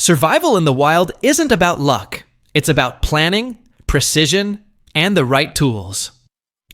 Survival in the wild isn't about luck. It's about planning, precision, and the right tools.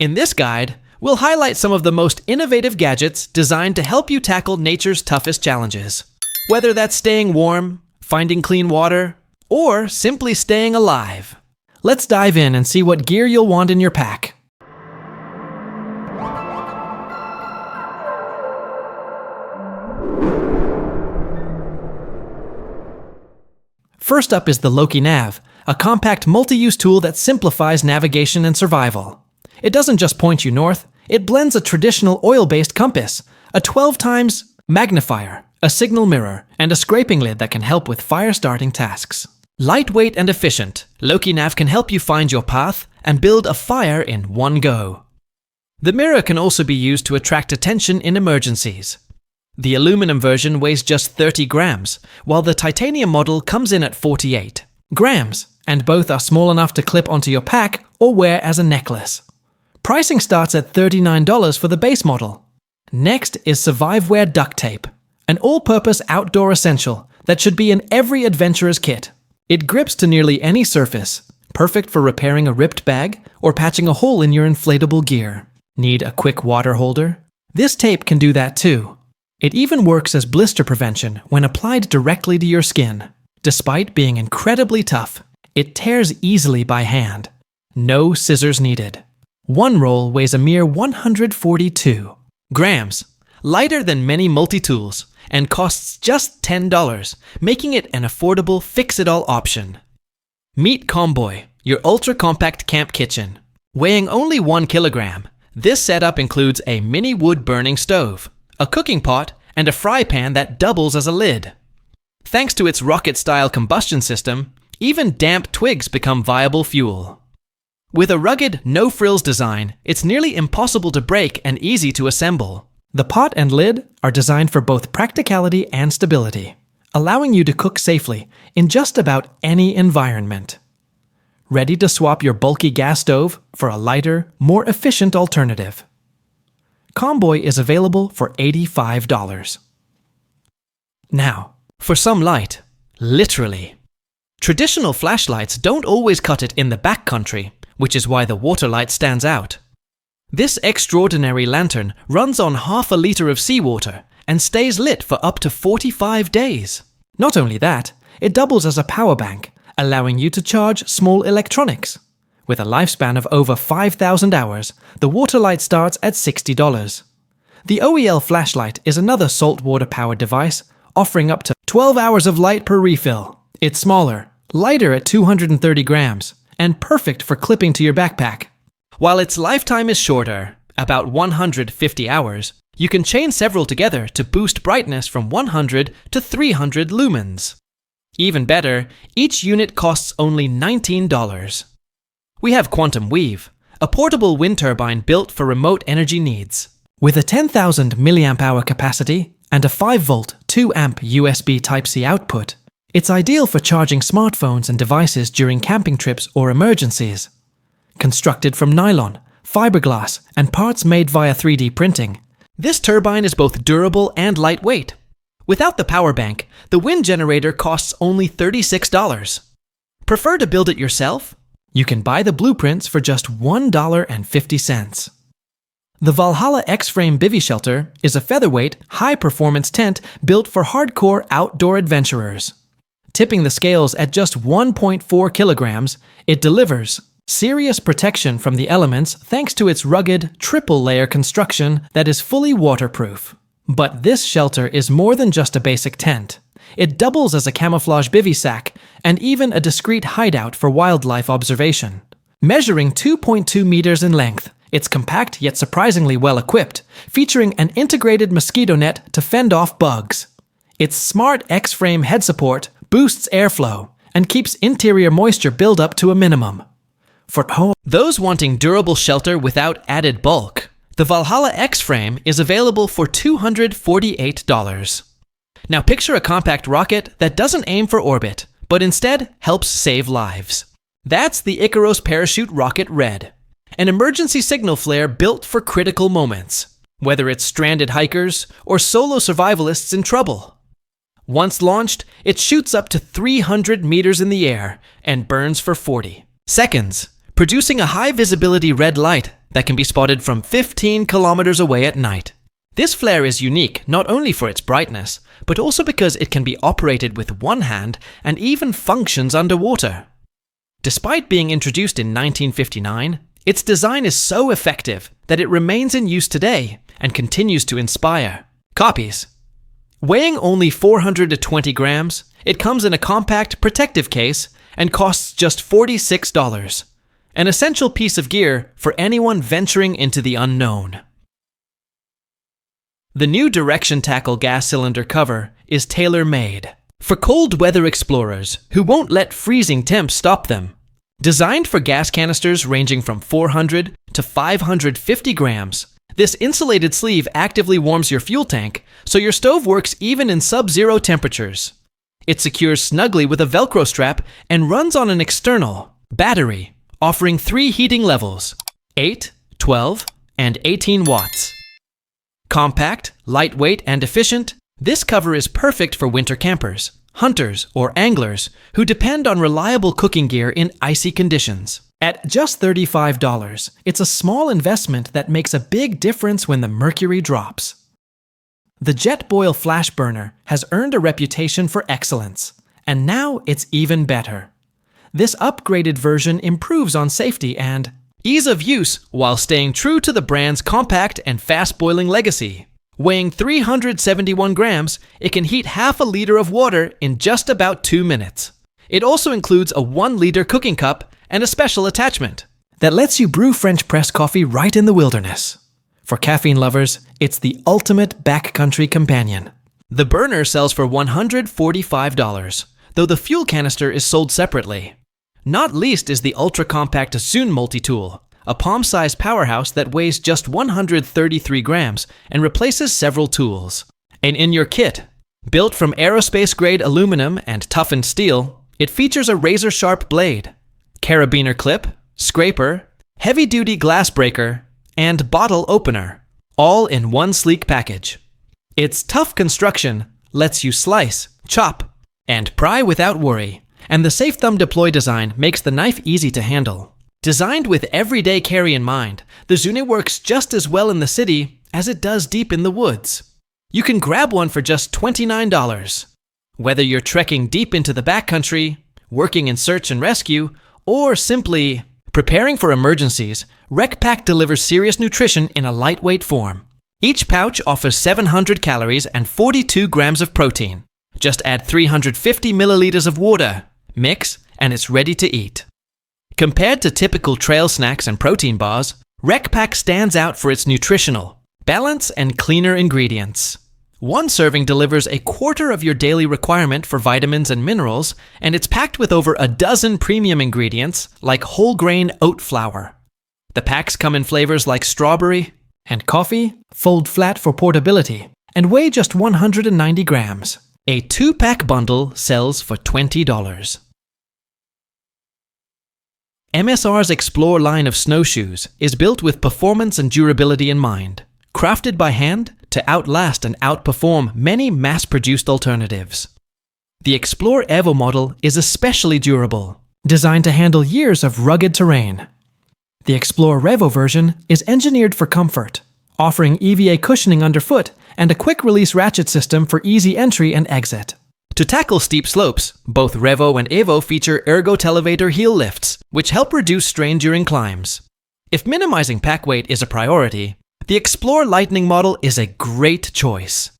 In this guide, we'll highlight some of the most innovative gadgets designed to help you tackle nature's toughest challenges. Whether that's staying warm, finding clean water, or simply staying alive. Let's dive in and see what gear you'll want in your pack. First up is the Loki Nav, a compact multi-use tool that simplifies navigation and survival. It doesn't just point you north, it blends a traditional oil-based compass, a 12 times magnifier, a signal mirror, and a scraping lid that can help with fire-starting tasks. Lightweight and efficient, Loki Nav can help you find your path and build a fire in one go. The mirror can also be used to attract attention in emergencies. The aluminum version weighs just 30 grams, while the titanium model comes in at 48 grams, and both are small enough to clip onto your pack or wear as a necklace. Pricing starts at $39 for the base model. Next is Surviveware duct tape, an all-purpose outdoor essential that should be in every adventurer's kit. It grips to nearly any surface, perfect for repairing a ripped bag or patching a hole in your inflatable gear. Need a quick water holder? This tape can do that too. It even works as blister prevention when applied directly to your skin. Despite being incredibly tough, it tears easily by hand. No scissors needed. One roll weighs a mere 142 grams, lighter than many multi-tools, and costs just $10, making it an affordable fix-it-all option. Meet Comboy, your ultra-compact camp kitchen. Weighing only 1 kilogram, this setup includes a mini wood-burning stove, a cooking pot, and a fry pan that doubles as a lid. Thanks to its rocket-style combustion system, even damp twigs become viable fuel. With a rugged, no-frills design, it's nearly impossible to break and easy to assemble. The pot and lid are designed for both practicality and stability, allowing you to cook safely in just about any environment. Ready to swap your bulky gas stove for a lighter, more efficient alternative. Comboy is available for $85. Now, for some light, literally. Traditional flashlights don't always cut it in the backcountry, which is why the water light stands out. This extraordinary lantern runs on half a liter of seawater and stays lit for up to 45 days. Not only that, it doubles as a power bank, allowing you to charge small electronics. With a lifespan of over 5,000 hours, the water light starts at $60. The OEL flashlight is another saltwater-powered device, offering up to 12 hours of light per refill. It's smaller, lighter at 230 grams, and perfect for clipping to your backpack. While its lifetime is shorter, about 150 hours, you can chain several together to boost brightness from 100 to 300 lumens. Even better, each unit costs only $19. We have Quantum Weave, a portable wind turbine built for remote energy needs. With a 10,000 mAh capacity and a 5-volt, 2-amp USB Type-C output, it's ideal for charging smartphones and devices during camping trips or emergencies. Constructed from nylon, fiberglass, and parts made via 3D printing, this turbine is both durable and lightweight. Without the power bank, the wind generator costs only $36. Prefer to build it yourself? You can buy the blueprints for just $1.50. The Valhalla X-Frame Bivy Shelter is a featherweight, high-performance tent built for hardcore outdoor adventurers. Tipping the scales at just 1.4 kilograms, it delivers serious protection from the elements thanks to its rugged, triple-layer construction that is fully waterproof. But this shelter is more than just a basic tent. It doubles as a camouflage bivy sack and even a discreet hideout for wildlife observation. Measuring 2.2 meters in length, it's compact yet surprisingly well equipped, featuring an integrated mosquito net to fend off bugs. Its smart X-frame head support boosts airflow and keeps interior moisture buildup to a minimum. For those wanting durable shelter without added bulk, the Valhalla X-Frame is available for $248. Now picture a compact rocket that doesn't aim for orbit, but instead helps save lives. That's the Icaros Parachute Rocket Red, an emergency signal flare built for critical moments, whether it's stranded hikers or solo survivalists in trouble. Once launched, it shoots up to 300 meters in the air and burns for 40 seconds, producing a high-visibility red light that can be spotted from 15 kilometers away at night. This flare is unique not only for its brightness, but also because it can be operated with one hand and even functions underwater. Despite being introduced in 1959, its design is so effective that it remains in use today and continues to inspire copies. Weighing only 420 grams, it comes in a compact protective case and costs just $46. An essential piece of gear for anyone venturing into the unknown. The new Direction Tackle gas cylinder cover is tailor-made for cold weather explorers who won't let freezing temps stop them. Designed for gas canisters ranging from 400 to 550 grams, this insulated sleeve actively warms your fuel tank, so your stove works even in sub-zero temperatures. It secures snugly with a Velcro strap and runs on an external battery, offering 3 heating levels, 8, 12, and 18 watts. Compact, lightweight, and efficient, this cover is perfect for winter campers, hunters, or anglers who depend on reliable cooking gear in icy conditions. At just $35, it's a small investment that makes a big difference when the mercury drops. The Jetboil Flash Burner has earned a reputation for excellence, and now it's even better. This upgraded version improves on safety and ease of use while staying true to the brand's compact and fast-boiling legacy. Weighing 371 grams, it can heat half a liter of water in just about 2 minutes. It also includes a 1-liter cooking cup and a special attachment that lets you brew French press coffee right in the wilderness. For caffeine lovers, it's the ultimate backcountry companion. The burner sells for $145, though the fuel canister is sold separately. Not least is the ultra-compact Zune multi-tool, a palm-sized powerhouse that weighs just 133 grams and replaces several tools. And in your kit, built from aerospace-grade aluminum and toughened steel, it features a razor-sharp blade, carabiner clip, scraper, heavy-duty glass breaker, and bottle opener, all in one sleek package. Its tough construction lets you slice, chop, and pry without worry, and the safe thumb deploy design makes the knife easy to handle. Designed with everyday carry in mind, the Zune works just as well in the city as it does deep in the woods. You can grab one for just $29. Whether you're trekking deep into the backcountry, working in search and rescue, or simply preparing for emergencies, RecPack delivers serious nutrition in a lightweight form. Each pouch offers 700 calories and 42 grams of protein. Just add 350 milliliters of water, mix, and it's ready to eat. Compared to typical trail snacks and protein bars, RecPack stands out for its nutritional balance and cleaner ingredients. One serving delivers a quarter of your daily requirement for vitamins and minerals, and it's packed with over a dozen premium ingredients like whole grain oat flour. The packs come in flavors like strawberry and coffee, fold flat for portability, and weigh just 190 grams. A 2-pack bundle sells for $20. MSR's Explore line of snowshoes is built with performance and durability in mind, crafted by hand to outlast and outperform many mass-produced alternatives. The Explore Evo model is especially durable, designed to handle years of rugged terrain. The Explore Revo version is engineered for comfort, offering EVA cushioning underfoot and a quick-release ratchet system for easy entry and exit. To tackle steep slopes, both Revo and Evo feature ergo-televator heel lifts, which help reduce strain during climbs. If minimizing pack weight is a priority, the Explore Lightning model is a great choice.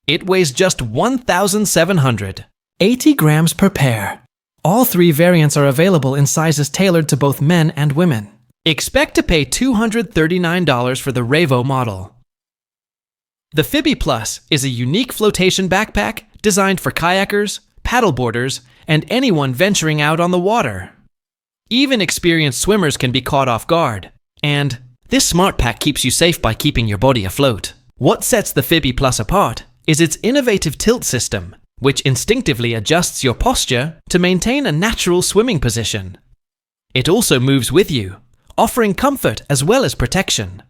It weighs just 1,780 grams per pair. All 3 variants are available in sizes tailored to both men and women. Expect to pay $239 for the Revo model. The Phoebe Plus is a unique flotation backpack designed for kayakers, paddleboarders, and anyone venturing out on the water. Even experienced swimmers can be caught off guard, and this smart pack keeps you safe by keeping your body afloat. What sets the Phoebe Plus apart is its innovative tilt system, which instinctively adjusts your posture to maintain a natural swimming position. It also moves with you, offering comfort as well as protection.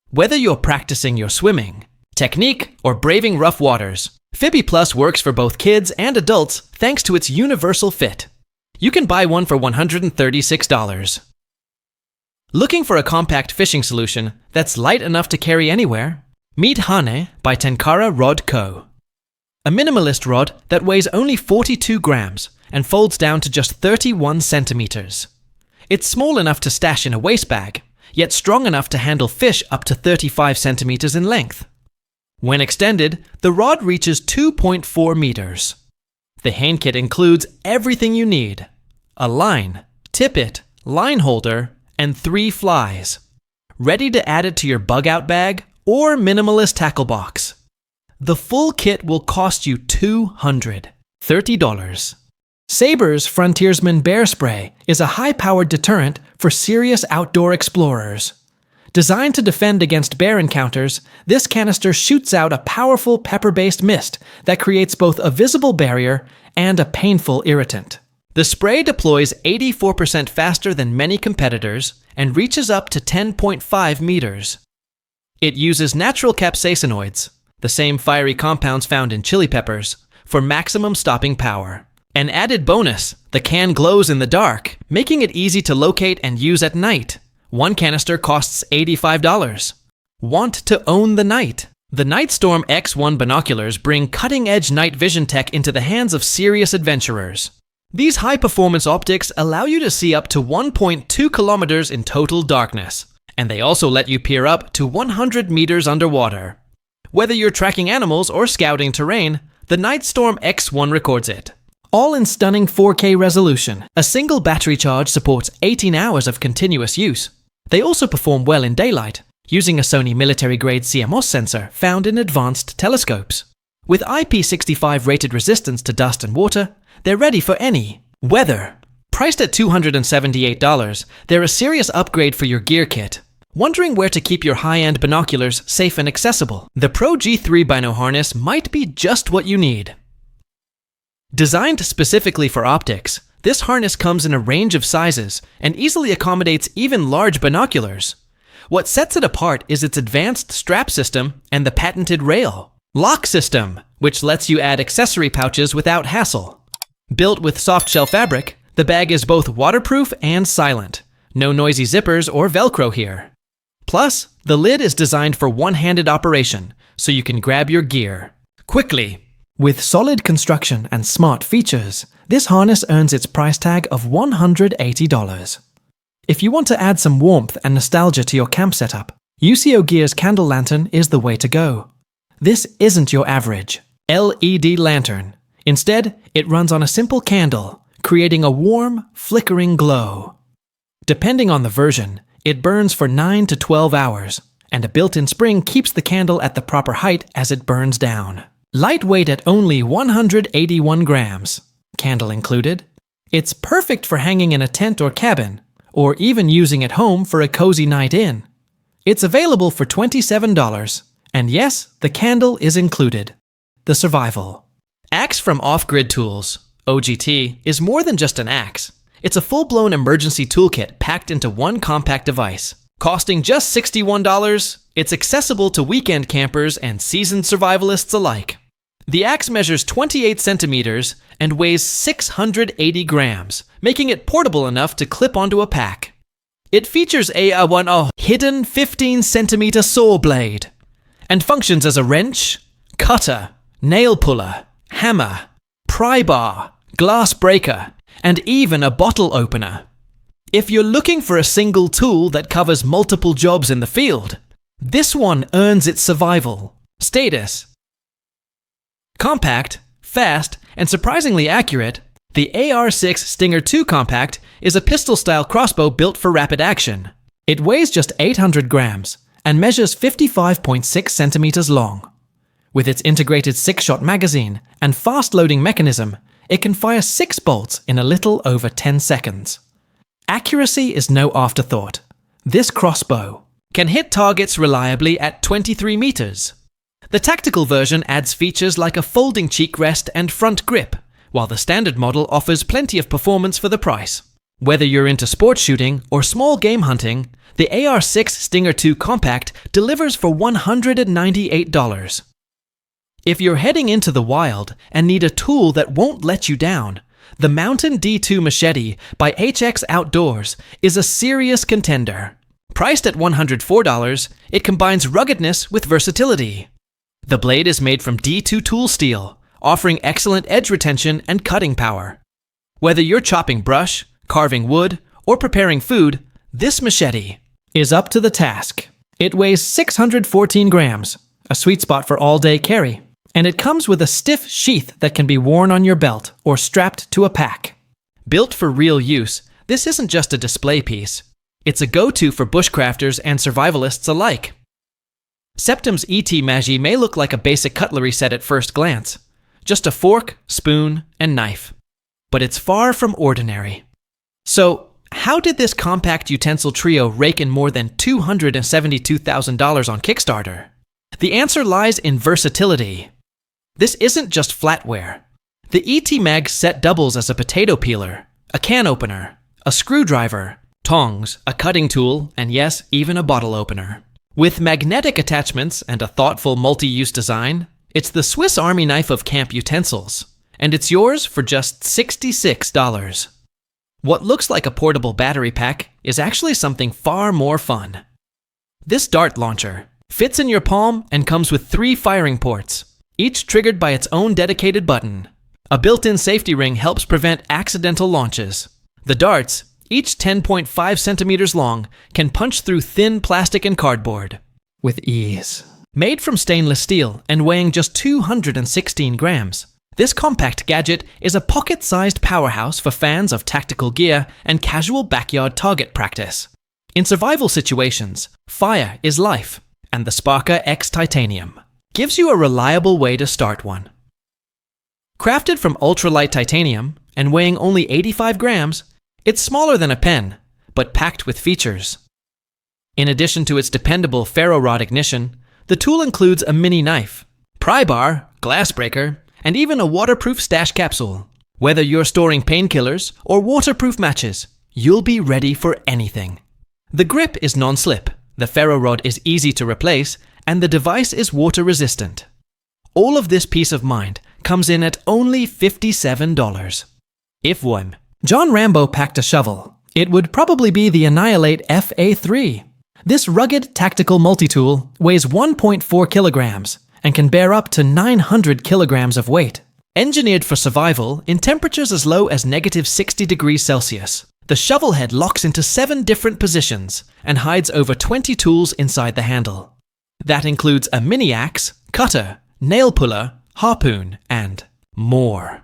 Whether you're practicing your swimming technique or braving rough waters, Phoebe Plus works for both kids and adults thanks to its universal fit. You can buy one for $136. Looking for a compact fishing solution that's light enough to carry anywhere? Meet Hane by Tenkara Rod Co. A minimalist rod that weighs only 42 grams and folds down to just 31 centimeters. It's small enough to stash in a waste bag, yet strong enough to handle fish up to 35 centimeters in length. When extended, the rod reaches 2.4 meters. The Hane kit includes everything you need: a line, tippet, line holder, and 3 flies. Ready to add it to your bug-out bag or minimalist tackle box. The full kit will cost you $230. Saber's Frontiersman Bear Spray is a high-powered deterrent for serious outdoor explorers. Designed to defend against bear encounters, this canister shoots out a powerful pepper-based mist that creates both a visible barrier and a painful irritant. The spray deploys 84% faster than many competitors and reaches up to 10.5 meters. It uses natural capsaicinoids, the same fiery compounds found in chili peppers, for maximum stopping power. An added bonus, the can glows in the dark, making it easy to locate and use at night. One canister costs $85. Want to own the night? The Nightstorm X1 binoculars bring cutting-edge night vision tech into the hands of serious adventurers. These high-performance optics allow you to see up to 1.2 kilometers in total darkness, and they also let you peer up to 100 meters underwater. Whether you're tracking animals or scouting terrain, the Nightstorm X1 records it. All in stunning 4K resolution, a single battery charge supports 18 hours of continuous use. They also perform well in daylight, using a Sony military-grade CMOS sensor found in advanced telescopes. With IP65 rated resistance to dust and water, they're ready for any weather. Priced at $278, they're a serious upgrade for your gear kit. Wondering where to keep your high-end binoculars safe and accessible? The Pro G3 Bino harness might be just what you need. Designed specifically for optics, this harness comes in a range of sizes and easily accommodates even large binoculars. What sets it apart is its advanced strap system and the patented rail lock system, which lets you add accessory pouches without hassle. Built with soft shell fabric, the bag is both waterproof and silent. No noisy zippers or Velcro here. Plus, the lid is designed for one-handed operation, so you can grab your gear quickly. With solid construction and smart features, this harness earns its price tag of $180. If you want to add some warmth and nostalgia to your camp setup, UCO Gear's candle lantern is the way to go. This isn't your average LED lantern. Instead, it runs on a simple candle, creating a warm, flickering glow. Depending on the version, it burns for 9 to 12 hours, and a built-in spring keeps the candle at the proper height as it burns down. Lightweight at only 181 grams, candle included, it's perfect for hanging in a tent or cabin, or even using at home for a cozy night in. It's available for $27, and yes, the candle is included. The Survival Axe from Off Grid Tools, OGT, is more than just an axe. It's a full-blown emergency toolkit packed into one compact device. Costing just $61, it's accessible to weekend campers and seasoned survivalists alike. The axe measures 28 centimeters and weighs 680 grams, making it portable enough to clip onto a pack. It features a hidden 15-centimeter saw blade and functions as a wrench, cutter, nail puller, hammer, pry bar, glass breaker, and even a bottle opener. If you're looking for a single tool that covers multiple jobs in the field, this one earns its survival status. Compact, fast, and surprisingly accurate, the AR-6 Stinger II Compact is a pistol-style crossbow built for rapid action. It weighs just 800 grams and measures 55.6 centimeters long. With its integrated 6-shot magazine and fast-loading mechanism, it can fire 6 bolts in a little over 10 seconds. Accuracy is no afterthought. This crossbow can hit targets reliably at 23 meters. The tactical version adds features like a folding cheek rest and front grip, while the standard model offers plenty of performance for the price. Whether you're into sports shooting or small game hunting, the AR-6 Stinger II Compact delivers for $198. If you're heading into the wild and need a tool that won't let you down, the Mountain D2 Machete by HX Outdoors is a serious contender. Priced at $104, it combines ruggedness with versatility. The blade is made from D2 tool steel, offering excellent edge retention and cutting power. Whether you're chopping brush, carving wood, or preparing food, this machete is up to the task. It weighs 614 grams, a sweet spot for all-day carry, and it comes with a stiff sheath that can be worn on your belt or strapped to a pack. Built for real use, this isn't just a display piece. It's a go-to for bushcrafters and survivalists alike. Septum's ET Magi may look like a basic cutlery set at first glance, just a fork, spoon, and knife. But it's far from ordinary. So, how did this compact utensil trio rake in more than $272,000 on Kickstarter? The answer lies in versatility. This isn't just flatware. The ET Mag set doubles as a potato peeler, a can opener, a screwdriver, tongs, a cutting tool, and yes, even a bottle opener. With magnetic attachments and a thoughtful multi-use design, it's the Swiss Army knife of camp utensils, and it's yours for just $66. What looks like a portable battery pack is actually something far more fun. This dart launcher fits in your palm and comes with 3 firing ports, each triggered by its own dedicated button. A built-in safety ring helps prevent accidental launches. The darts, each 10.5 centimeters long, can punch through thin plastic and cardboard with ease. Made from stainless steel and weighing just 216 grams, this compact gadget is a pocket-sized powerhouse for fans of tactical gear and casual backyard target practice. In survival situations, fire is life, and the Sparker X Titanium gives you a reliable way to start one. Crafted from ultralight titanium and weighing only 85 grams, it's smaller than a pen, but packed with features. In addition to its dependable ferro rod ignition, the tool includes a mini knife, pry bar, glass breaker, and even a waterproof stash capsule. Whether you're storing painkillers or waterproof matches, you'll be ready for anything. The grip is non-slip, the ferro rod is easy to replace, and the device is water-resistant. All of this peace of mind comes in at only $57. If one. John Rambo packed a shovel, it would probably be the Annihilate FA3. This rugged tactical multi-tool weighs 1.4 kilograms and can bear up to 900 kilograms of weight. Engineered for survival in temperatures as low as -60 degrees Celsius, the shovel head locks into 7 different positions and hides over 20 tools inside the handle. That includes a mini axe, cutter, nail puller, harpoon, and more.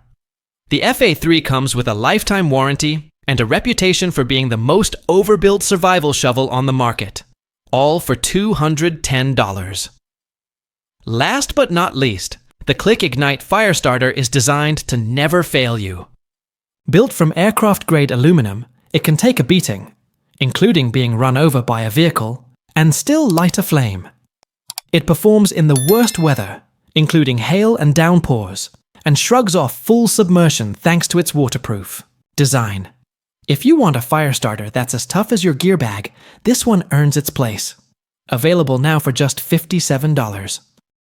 The FA3 comes with a lifetime warranty and a reputation for being the most overbuilt survival shovel on the market, all for $210. Last but not least, the Click Ignite Firestarter is designed to never fail you. Built from aircraft-grade aluminum, it can take a beating, including being run over by a vehicle, and still light a flame. It performs in the worst weather, including hail and downpours, and shrugs off full submersion thanks to its waterproof design. If you want a fire starter that's as tough as your gear bag, this one earns its place. Available now for just $57.